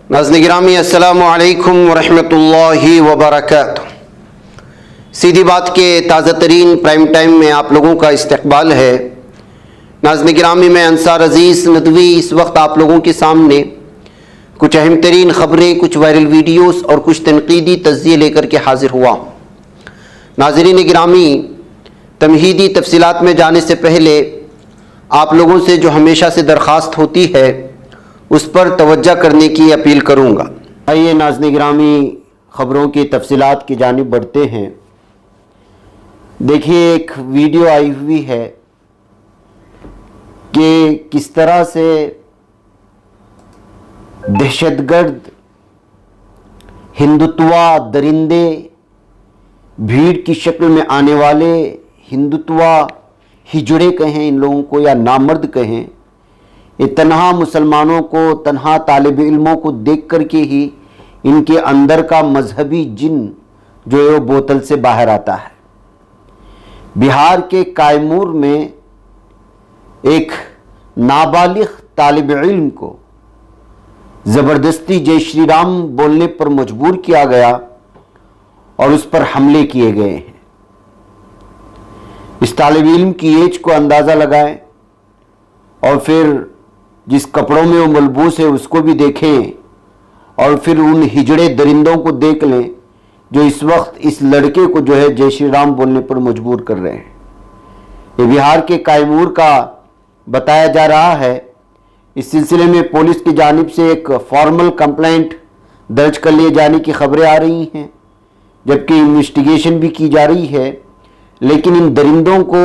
ناظرین گرامی السلام علیکم ورحمۃ اللہ وبرکاتہ۔ سیدھی بات کے تازہ ترین پرائم ٹائم میں آپ لوگوں کا استقبال ہے۔ ناظرین گرامی میں انصار عزیز ندوی اس وقت آپ لوگوں کے سامنے کچھ اہم ترین خبریں، کچھ وائرل ویڈیوز اور کچھ تنقیدی تجزیے لے کر کے حاضر ہوا ہوں۔ ناظرین گرامی، تمہیدی تفصیلات میں جانے سے پہلے آپ لوگوں سے جو ہمیشہ سے درخواست ہوتی ہے اس پر توجہ کرنے کی اپیل کروں گا۔ آئیے ناظرین گرامی خبروں کی تفصیلات کی جانب بڑھتے ہیں۔ دیکھیے ایک ویڈیو آئی ہوئی ہے کہ کس طرح سے دہشت گرد ہندوتوا درندے، بھیڑ کی شکل میں آنے والے ہندوتوا ہجڑے کہیں ان لوگوں کو یا نامرد کہیں، یہ تنہا مسلمانوں کو، تنہا طالب علموں کو دیکھ کر کے ہی ان کے اندر کا مذہبی جن جو ہے وہ بوتل سے باہر آتا ہے۔ بہار کے کائمور میں ایک نابالغ طالب علم کو زبردستی جے شری رام بولنے پر مجبور کیا گیا اور اس پر حملے کیے گئے ہیں۔ اس طالب علم کی ایج کو اندازہ لگائیں اور پھر جس کپڑوں میں وہ ملبوس ہے اس کو بھی دیکھیں اور پھر ان ہجڑے درندوں کو دیکھ لیں جو اس وقت اس لڑکے کو جو ہے جے شری رام بولنے پر مجبور کر رہے ہیں۔ یہ بہار کے کائمور کا بتایا جا رہا ہے۔ اس سلسلے میں پولیس کی جانب سے ایک فارمل کمپلینٹ درج کر لیے جانے کی خبریں آ رہی ہیں، جبکہ انویسٹیگیشن بھی کی جا رہی ہے، لیکن ان درندوں کو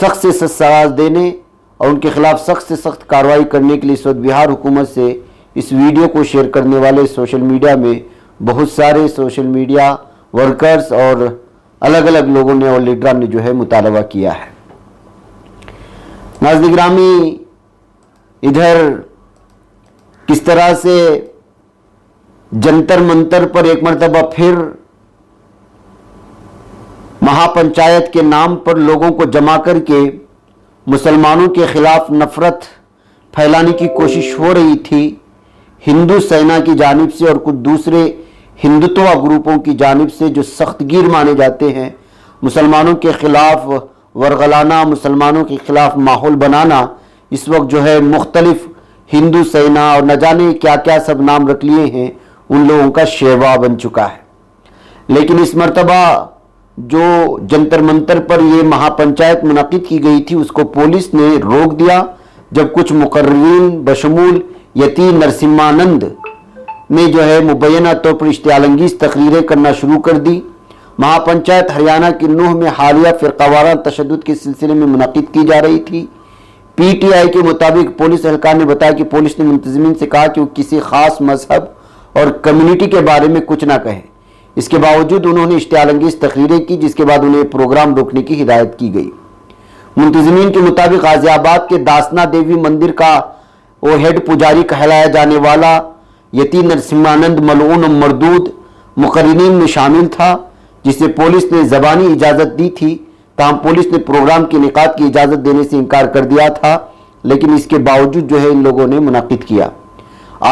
سخت سے سخت سزا دینے اور ان کے خلاف سخت سے سخت کارروائی کرنے کے لیے اس وقت بہار حکومت سے اس ویڈیو کو شیئر کرنے والے سوشل میڈیا میں بہت سارے سوشل میڈیا ورکرز اور الگ الگ لوگوں نے اور لیڈران نے جو ہے مطالبہ کیا ہے۔ ناظرین گرامی، ادھر کس طرح سے جنتر منتر پر ایک مرتبہ پھر مہا پنچایت کے نام پر لوگوں کو جمع کر کے مسلمانوں کے خلاف نفرت پھیلانے کی کوشش ہو رہی تھی ہندو سینا کی جانب سے اور کچھ دوسرے ہندوتوا گروپوں کی جانب سے جو سخت گیر مانے جاتے ہیں، مسلمانوں کے خلاف ورغلانہ، مسلمانوں کے خلاف ماحول بنانا، اس وقت جو ہے مختلف ہندو سینا اور نہ جانے کیا کیا سب نام رکھ لیے ہیں، ان لوگوں کا شیوا بن چکا ہے۔ لیکن اس مرتبہ جو جنتر منتر پر یہ مہا پنچایت منعقد کی گئی تھی اس کو پولیس نے روک دیا، جب کچھ مقررین بشمول یتی نرسمہانند نے جو ہے مبینہ طور پر اشتعال انگیز تقریریں کرنا شروع کر دی۔ مہا پنچایت ہریانہ کی نوح میں حالیہ فرقہ وارانہ تشدد کے سلسلے میں منعقد کی جا رہی تھی۔ پی ٹی آئی کے مطابق پولیس اہلکار نے بتایا کہ پولیس نے منتظمین سے کہا کہ وہ کسی خاص مذہب اور کمیونٹی کے بارے میں کچھ نہ کہیں۔ اس کے باوجود انہوں نے اشتعال انگیز تقریریں کی، جس کے بعد انہیں پروگرام روکنے کی ہدایت کی گئی۔ منتظمین کے مطابق غازی آباد کے داسنا دیوی مندر کا وہ ہیڈ پجاری کہلایا جانے والا یتی نرسمہانند ملعون و مردود مقررین میں شامل تھا، جسے پولیس نے زبانی اجازت دی تھی، تاہم پولیس نے پروگرام کے انعقاد کی اجازت دینے سے انکار کر دیا تھا، لیکن اس کے باوجود جو ہے ان لوگوں نے منعقد کیا۔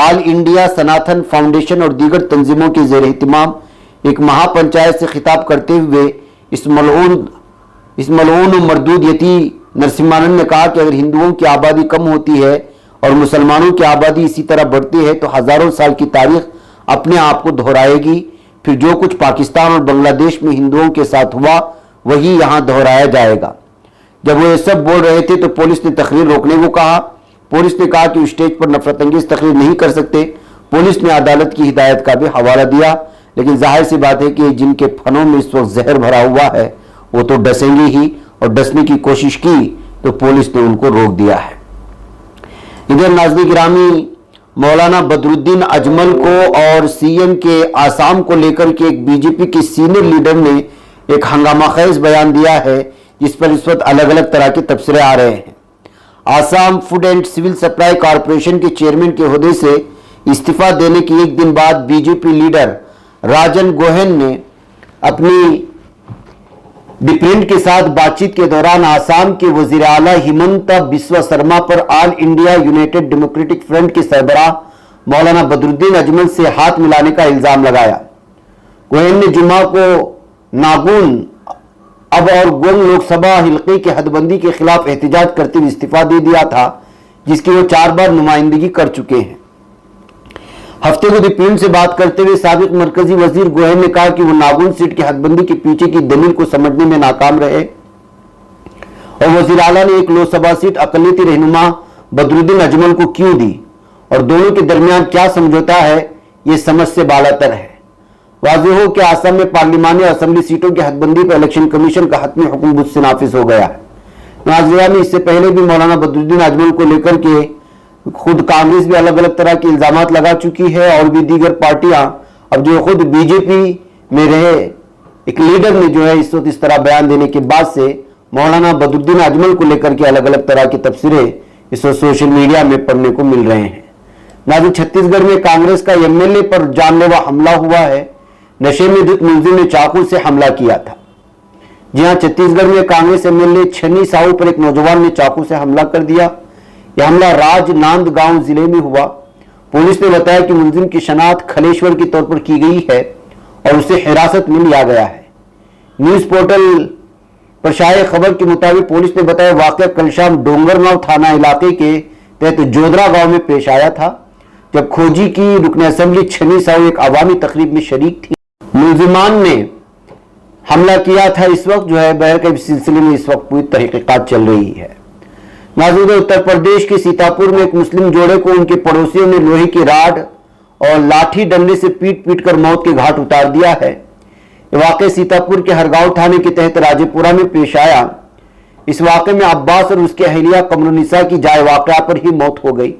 آل انڈیا سناتن فاؤنڈیشن اور دیگر تنظیموں کے زیر اہتمام ایک مہا پنچایت سے خطاب کرتے ہوئے اس ملعون و مردود یتی نرسمہانند نے کہا کہ اگر ہندوؤں کی آبادی کم ہوتی ہے اور مسلمانوں کی آبادی اسی طرح بڑھتی ہے تو ہزاروں سال کی تاریخ اپنے آپ کو دہرائے گی، پھر جو کچھ پاکستان اور بنگلہ دیش میں ہندوؤں کے ساتھ ہوا وہی یہاں دہرایا جائے گا۔ جب وہ یہ سب بول رہے تھے تو پولیس نے تقریر روکنے کو کہا۔ پولیس نے کہا کہ وہ اسٹیج پر نفرت انگیز تقریر نہیں کر سکتے۔ پولیس نے عدالت کی ہدایت کا بھی حوالہ دیا، لیکن ظاہر سی بات ہے کہ جن کے پھنوں میں اس وقت زہر بھرا ہوا ہے وہ تو ڈسیں گے ہی، اور ڈسنے کی کوشش کی تو پولیس نے ان کو روک دیا ہے۔ ادھر ناظرین گرامی، مولانا بدرالدین اجمل کو اور سی ایم کے آسام کو لے کر کے ایک بی جے پی کے سینئر لیڈر نے ایک ہنگامہ خیز بیان دیا ہے، جس پر اس وقت الگ الگ طرح کے تبصرے آ رہے ہیں۔ Assam food and civil supply corporation کے چیئرمین کے عہدے سے استعفیٰ دینے کے ایک دن بعد B J P leader Rajen Gohain نے اپنی ڈپرنٹ کے ساتھ بات چیت کے دوران آسام کے وزیر اعلیٰ ہیمنتا بسوا سرما پر آل انڈیا یونائٹڈ ڈیموکریٹک فرنٹ کے سربراہ मौलाना बदरुद्दीन अजमल से हाथ मिलाने का इल्जाम लगाया। गोहेन ने जुम्मा को नागून अब और गोंग लोकसभा हल्के के हदबंदी के खिलाफ एहतजाज करते हुए इस्तीफा दे दिया था, जिसकी वो 4 बार नुमाइंदगी कर चुके हैं। हफ्ते को रिपीट से बात करते हुए साबिक मरकजी वजीर गोहेन ने कहा कि वो नागून सीट की हदबंदी के पीछे की दलील को समझने में नाकाम रहे और वजीर आला ने एक लोकसभा सीट अकलियती रहनुमा बदरुद्दीन अजमल को क्यों दी और दोनों के दरमियान क्या समझौता है, ये समझ से बालातर है। वाज़ेह हो कि आसाम में पार्लिमानी और असेंबली सीटों की हदबंदी पर इलेक्शन कमीशन का हतमी हुक्म मुझसे नाफिज हो गया है। नाज़रीन में इससे पहले भी मौलाना बदरुद्दीन अजमल को लेकर के खुद कांग्रेस भी अलग अलग तरह के इल्जामात लगा चुकी है और भी दीगर पार्टियां, अब जो खुद बीजेपी में रहे एक लीडर ने जो है इस वक्त इस तरह बयान देने के बाद से मौलाना बदरुद्दीन अजमल को लेकर के अलग अलग तरह की तफसीरें इस वक्त सोशल मीडिया में पढ़ने को मिल रहे हैं। नाज़रीन, छत्तीसगढ़ में कांग्रेस का एमएलए पर जानलेवा हमला हुआ है। नशे में धुत मुलजिम ने चाकू से हमला किया था। जी हां, छत्तीसगढ़ में कांग्रेस एमएलए छन्नी साहू पर एक नौजवान ने चाकू से हमला कर दिया। यह हमला राजनांदगांव जिले में हुआ। पुलिस ने बताया कि मुलजिम की शनाख्त खलेश्वर के तौर पर की गई है और उसे हिरासत में लिया गया है। न्यूज पोर्टल पर शाये खबर के मुताबिक पुलिस ने बताया वाकया कल शाम डोंगरगांव थाना इलाके के तहत जोधरा गांव में पेश आया था, जब खोजी की रुकन असेंबली छन्नी साहू एक अवामी तकरीब में शरीक थी। मुलजिमान ने हमला किया था। इस वक्त जो है बहर के सिलसिले में इस वक्त पूरी तहकीकात चल रही है। नाज़रीन, उत्तर प्रदेश के सीतापुर में एक मुस्लिम जोड़े को उनके पड़ोसियों ने लोहे की राड और लाठी डंडे से पीट पीट कर मौत के घाट उतार दिया है। यह वाक़या सीतापुर के हरगांव थाने के तहत राजेपुरा में पेश आया। इस वाक़े में अब्बास और उसके अहलिया कमरुन्निसा की जाए वाक़या पर ही मौत हो गई।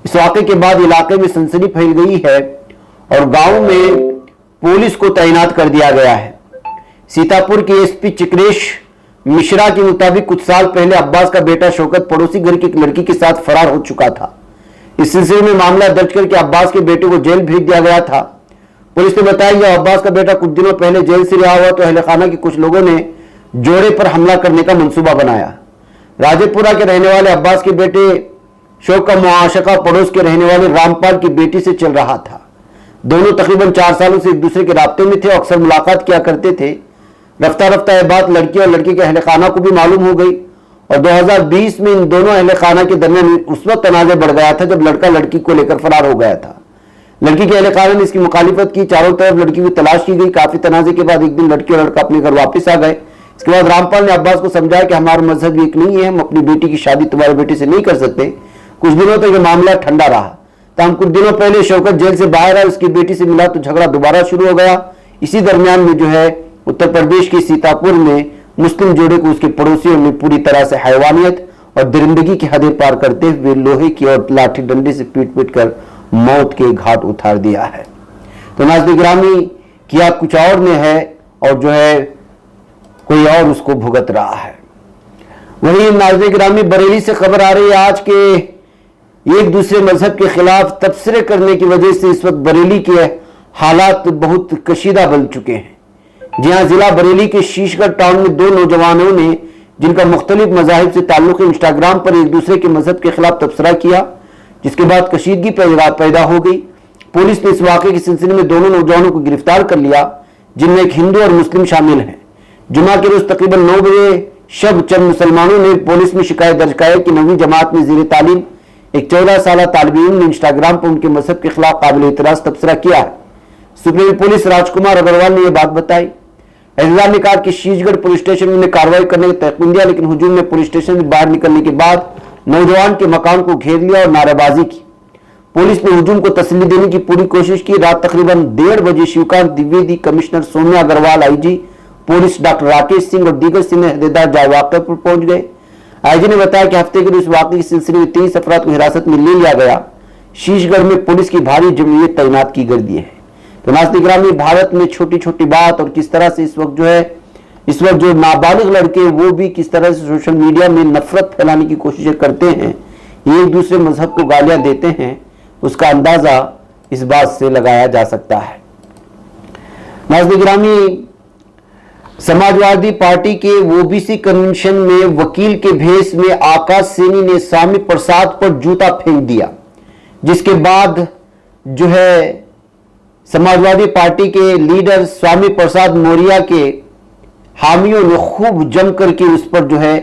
इस वाक़े के बाद इलाके में सनसनी फैल गई है और गांव में पुलिस को तैनात कर दिया गया है। सीतापुर के एसपी चिकरेश मिश्रा के मुताबिक कुछ साल पहले अब्बास का बेटा शौकत पड़ोसी घर की एक लड़की के साथ फरार हो चुका था। इस सिलसिले में मामला दर्ज करके अब्बास के बेटे को जेल भेज दिया गया था। पुलिस ने बताया कि अब्बास का बेटा कुछ दिनों पहले जेल से रिहा हुआ तो अहले खाना के कुछ लोगों ने जोड़े पर हमला करने का मंसूबा बनाया। राजेपुरा के रहने वाले अब्बास के बेटे शौक का मुआशका पड़ोस के रहने वाले रामपाल की बेटी से चल रहा था। दोनों तकरीबन 4 सालों से एक दूसरे के राब्ते में थे, अक्सर मुलाकात किया करते थे। रफ्ता रफ्ता यह बात लड़की और लड़के के अहले खाना को भी मालूम हो गई और 2020 में इन दोनों अहले खाना के दरमियान उस वक्त तनाज़े बढ़ गया था जब लड़का लड़की को लेकर फरार हो गया था। लड़की के अहले खाना ने इसकी मुखालिफत की। चारों तरफ लड़की की तलाश की गई। काफी तनाज़े के बाद एक दिन लड़की और लड़का अपने घर वापस आ गए। इसके बाद रामपाल ने अब्बास को समझाया कि हमारा मजहब एक नहीं है, हम अपनी बेटी की शादी तुम्हारे बेटे से नहीं कर सकते। कुछ दिनों तक यह मामला ठंडा रहा। तब कुछ दिनों पहले शौकत जेल से बाहर आया, उसकी बेटी से मिला तो झगड़ा दोबारा शुरू हो गया। इसी दरमियान में जो है उत्तर प्रदेश के सीतापुर में मुस्लिम जोड़े को उसके पड़ोसियों ने पूरी तरह से हैवानियत और दरिंदगी की हदें पार करते हुए लोहे की और लाठी डंडे से पीट पीट कर मौत के घाट उतार दिया है। तो नाज़रीन गिरामी, किया कुछ और ने है और जो है कोई और उसको भुगत रहा है। वही नाज़रीन गिरामी, बरेली से खबर आ रही है आज के एक दूसरे मजहब के खिलाफ तबसरे करने की वजह से इस वक्त बरेली के हालात बहुत कशीदा बन चुके हैं। जी हाँ, जिला बरेली के शीशगढ़ टाउन में 2 नौजवानों ने जिनका मुख्तलिफ मजाहिब से ताल्लुक है, इंस्टाग्राम पर एक दूसरे के मजहब के खिलाफ तबसरा किया, जिसके बाद कशीदगी पैदा हो गई। पुलिस ने इस वाक़े के सिलसिले में दोनों नौजवानों को गिरफ्तार कर लिया, जिनमें एक हिंदू और मुस्लिम शामिल हैं। जुमा के रोज तकरीबन 9 बजे शब चंद मुसलमानों ने पुलिस में शिकायत दर्ज कराई कि 9वीं जमात में ज़ेर तालीम एक 14 साल तालिब इल्म ने इंस्टाग्राम पर उनके मजहब के खिलाफ काबिल एतराज तबसरा किया है। सुप्रीम पुलिस राजकुमार अग्रवाल ने यह बात बताई। एहतजाज ने कहा कि शीशगढ़ पुलिस स्टेशन में कार्रवाई करने का तयक़ुन दिया, लेकिन हुजूम ने पुलिस स्टेशन से बाहर निकलने के बाद नौजवान के मकान को घेर लिया और नारेबाजी की। पुलिस ने हुजूम को तसल्ली देने की पूरी कोशिश की। रात तकरीबन 1:30 बजे Shivkant Dwivedi, commissioner Saumya Agarwal, IG police doctor Rakesh Singh और दीगर सीनियर अहदेदार जा वाक़े पर पहुंच गए। आईजी ने बताया कि हफ्ते के इस वाक़े के सिलसिले में 23 अफराद को हिरासत में ले लिया गया। शीशगढ़ में पुलिस की भारी जमयत तैनात की गई है। तो नाज़रीन गिरामी, भारत में छोटी छोटी बात और किस तरह से इस वक्त जो नाबालिग लड़के वो भी किस तरह से सोशल मीडिया में नफरत फैलाने की कोशिशें करते हैं, एक दूसरे मजहब को गालियां देते हैं, उसका अंदाजा इस बात से लगाया जा सकता है। नाज़रीन गिरामी, समाजवादी पार्टी के ओबीसी कन्वेंशन में वकील के भेष में आकाश सेनी ने स्वामी प्रसाद पर जूता फेंक दिया, जिसके बाद जो है समाजवादी पार्टी के लीडर स्वामी प्रसाद मौर्य के हामियों ने खूब जम करके उस पर जो है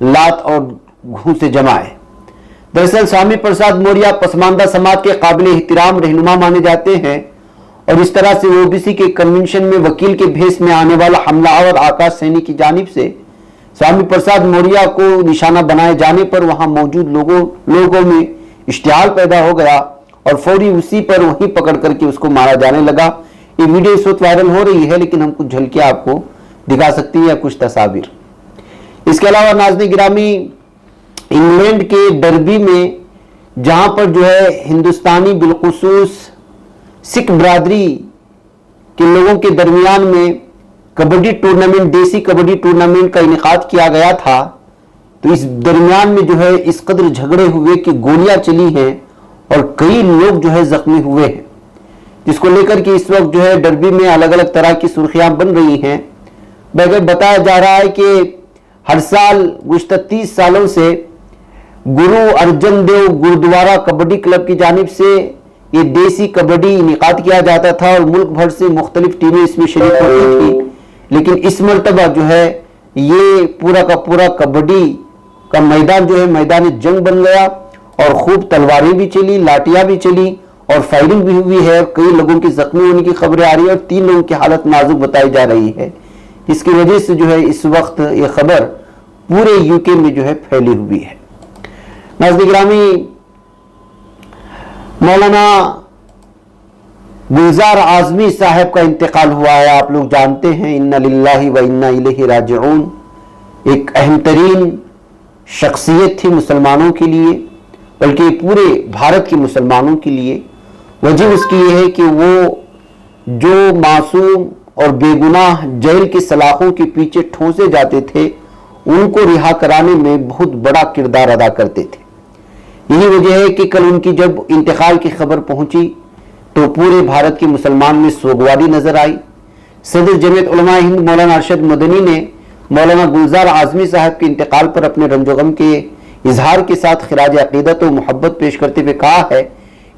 लात और घूंसे जमाए। दरअसल स्वामी प्रसाद मौर्य पसमानदा समाज के काबिल एहतराम रहनुमा माने जाते हैं और इस तरह से ओबीसी के कन्वेंशन में वकील के भेष में आने वाला हमलावर आकाश सैनी की जानिब से स्वामी प्रसाद मौर्य को निशाना बनाए जाने पर वहां मौजूद लोगों में इश्तिहाल पैदा हो गया और फौरी उसी पर वहीं पकड़ करके उसको मारा जाने लगा। ये वीडियो इस वक्त वायरल हो रही है, लेकिन हम कुछ झलकियां आपको दिखा सकती हैं या कुछ तस्वीर। इसके अलावा नाज़रीन गिरामी, इंग्लैंड के डर्बी में जहां पर जो है हिंदुस्तानी बिलखुसूस सिख बरादरी के लोगों के दरमियान में कबड्डी टूर्नामेंट, देसी कबड्डी टूर्नामेंट का इनेकाद किया गया था, तो इस दरमियान में जो है इस कदर झगड़े हुए कि गोलियां चली हैं और कई लोग जो है जख्मी हुए हैं, जिसको लेकर के इस वक्त जो है डर्बी में अलग अलग तरह की सुर्खियां बन रही हैं। बगैर बताया जा रहा है कि हर साल गुज़श्ता 30 सालों से गुरु अर्जन देव गुरुद्वारा कबड्डी क्लब की जानिब से ये देसी कबड्डी इनेकाद किया जाता था और मुल्क भर से मुख्तलिफ टीमें इसमें शरीक होती थी। लेकिन इस मरतबा जो है ये पूरा का पूरा कबड्डी का मैदान जो है मैदान जंग बन गया और खूब तलवारें भी चली, लाठियां भी चली और फायरिंग भी हुई है। कई लोगों के जख्मी होने की खबरें आ रही है और 3 लोगों की हालत नाजुक बताई जा रही है, जिसकी वजह से जो है इस वक्त ये खबर पूरे यूके में जो है फैली हुई है। नाज़रीन गिरामी, मौलाना गुलजार आजमी साहब का इंतकाल हुआ है। आप लोग जानते हैं, इन्ना लिल्लाहि व इन्ना इलैहि राजिऊन। एक अहम तरीन शख्सियत थी मुसलमानों के लिए, बल्कि पूरे भारत के मुसलमानों के लिए। वजह उसकी यह है कि वो जो मासूम और बेगुनाह जेल की सलाखों के पीछे ठोंसे जाते थे, उनको रिहा कराने में बहुत बड़ा किरदार अदा करते थे। यही वजह है कि कल उनकी जब इंतकाल की खबर पहुंची तो पूरे भारत के मुसलमान में सोगवारी नजर आई। सदर जमीयत उलमा हिंद मौलाना अरशद मदनी ने मौलाना गुलजार आजमी साहब के इंतकाल पर अपने रंजोगम के इजहार के साथ खिराज अकीदत और मोहब्बत पेश करते हुए कहा है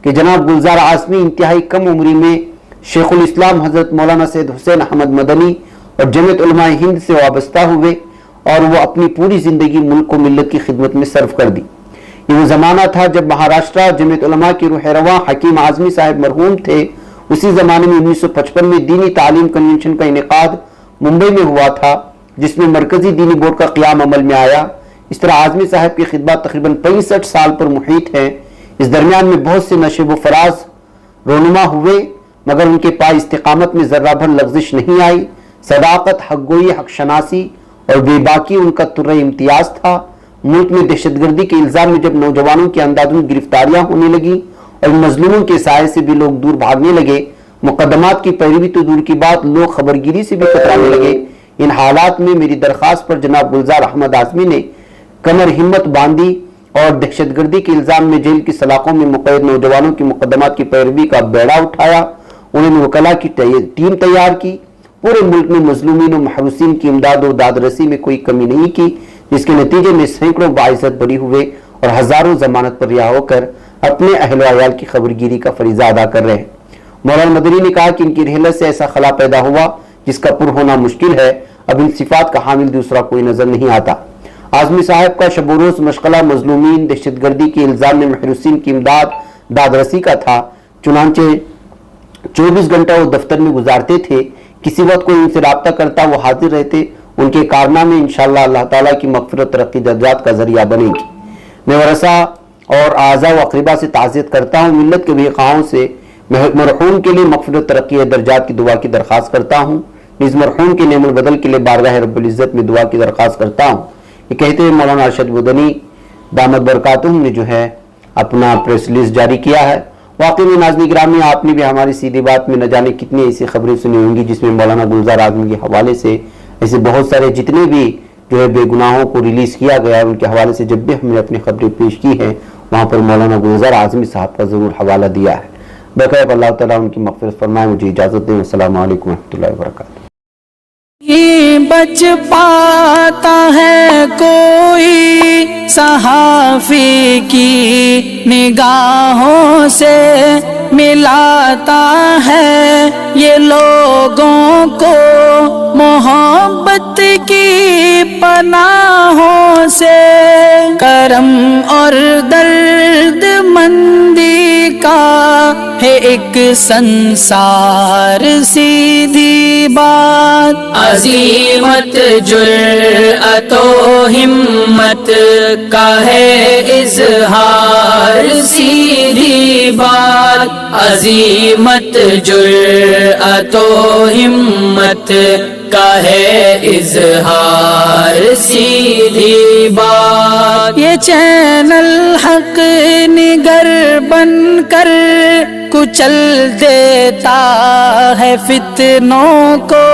कि जनाब गुलजार आजमी इंतहाई कम उम्री में शेखुल इस्लाम हजरत मौलाना सैयद हुसैन अहमद मदनी और जमीयत उलमा हिंद से वाबस्ता हुए और वो अपनी पूरी जिंदगी मुल्क को मिल्लत की खिदमत में सर्व कर दी। ये वो ज़माना था जब महाराष्ट्र जमीयत उलमा के रूह रवां हकीम आजमी साहब मरहूम थे। उसी ज़माने में 1955 में दीनी तालीम कन्वेंशन का इनेकाद मुंबई में हुआ था, जिसमें मरकजी दीनी बोर्ड का क़याम अमल में आया। इस तरह आजमी साहब की खिदमत तकरीबन 65 साल पर मुहित है। इस दरमियान में बहुत से नशेब व फराज रोनुमा हुए, मगर उनके पास इस्तिकामत में ज़र्रा भर लग़ज़िश नहीं आई। सदाकत, हक़गोई, हक़ शनासी और बेबाकी उनका तुर्रा इम्तियाज़ था। मुल्क में दहशतगर्दी के इल्ज़ाम में जब नौजवानों की अंदाज़ुन गिरफ्तारियां होने लगी और मजलूमों के साये से भी लोग दूर भागने लगे, मुकदमात की पैरवी तो दूर की बात, लोग खबरगिरी से भी कतराने लगे। इन हालात में मेरी दरख्वास्त पर जनाब गुलजार अहमद आजमी ने कमर हिम्मत बांधी और दहशतगर्दी के इल्ज़ाम में जेल की सलाखों में मुक़य्यद नौजवानों की मुकदमात की पैरवी का बेड़ा उठाया। उन्होंने वकला की टीम तैयार की। पूरे मुल्क में मजलूमीन और महरूसीन की इमदाद और दादरसी में कोई कमी नहीं की, जिसके नतीजे में सैकड़ों बाइज़्ज़त बरी हुए और हजारों जमानत पर रिहा होकर अपने अहल अयाल की खबरगिरी का फरीजा अदा कर रहे हैं। मौलाना मदनी ने कहा कि इनकी रहलत से ऐसा खला पैदा हुआ जिसका पुर होना मुश्किल है। अब इन सिफात का हामिल दूसरा कोई नजर नहीं आता। आजमी साहब का शब-ओ-रोज़ मशगला मजलूमीन, दहशतगर्दी के इल्ज़ाम में महरूसीन की इमदाद, दादरसी का था। चुनांचे 24 घंटा वो दफ्तर में गुजारते थे। किसी वक्त कोई उनसे राब्ता करता वो हाजिर रहते। उनके कारनामे इंशाअल्लाह अल्लाह ताला की मग़फ़िरत, तरक्की, दर्जात का जरिया बनेगी। मैं वरसा और आज़ा व अक़रीबा से ताज़ियत करता हूँ। मिल्लत के बेक़ाओं से मरहूम के लिए मग़फ़िरत, तरक्की, दर्जात की दुआ की दरख्वास्त करता हूँ। निज़ मरहूम के नेमल बदल के लिए बारगाह रब्बुल इज़्ज़त में दुआ की दरख्वास्त करता हूँ। ये कहते हुए मौलाना अरशद मदनी दामद बरकातुहू ने जो है अपना प्रेस रिलीज जारी किया है। वाकई में नाज़रीन गिरामी, आपने भी हमारी सीधी बात में न जाने कितनी ऐसी खबरें सुनी होंगी जिसमें मौलाना गुलजार आजमी के हवाले से ऐसे बहुत सारे जितने भी जो है बेगुनाहों को रिलीज किया गया है, उनके हवाले से जब भी हमने अपनी खबरें पेश की हैं, वहाँ पर मौलाना गुलजार आजमी साहब का ज़रूर हवाला दिया है। बक़ैब अल्लाह ताला उनकी मग़फ़िरत फरमाए। मुझे इजाज़त दें। अस्सलामु अलैकुम व रहमतुल्लाहि व बरकातुहू। بچ پاتا ہے کوئی صحافی کی نگاہوں سے، ملاتا ہے یہ لوگوں کو محبت کی پناہوں سے، کرم اور درد مندی کا ہے ایک سنسار سیدھی بات، عزیمت جرأت و ہمت کا ہے اظہار سیدھی بات، عزیمت جرأت و ہمت کا ہے اظہار سیدھی بات، یہ چینل حق نگر بن کر کچل دیتا ہے فتنوں کو،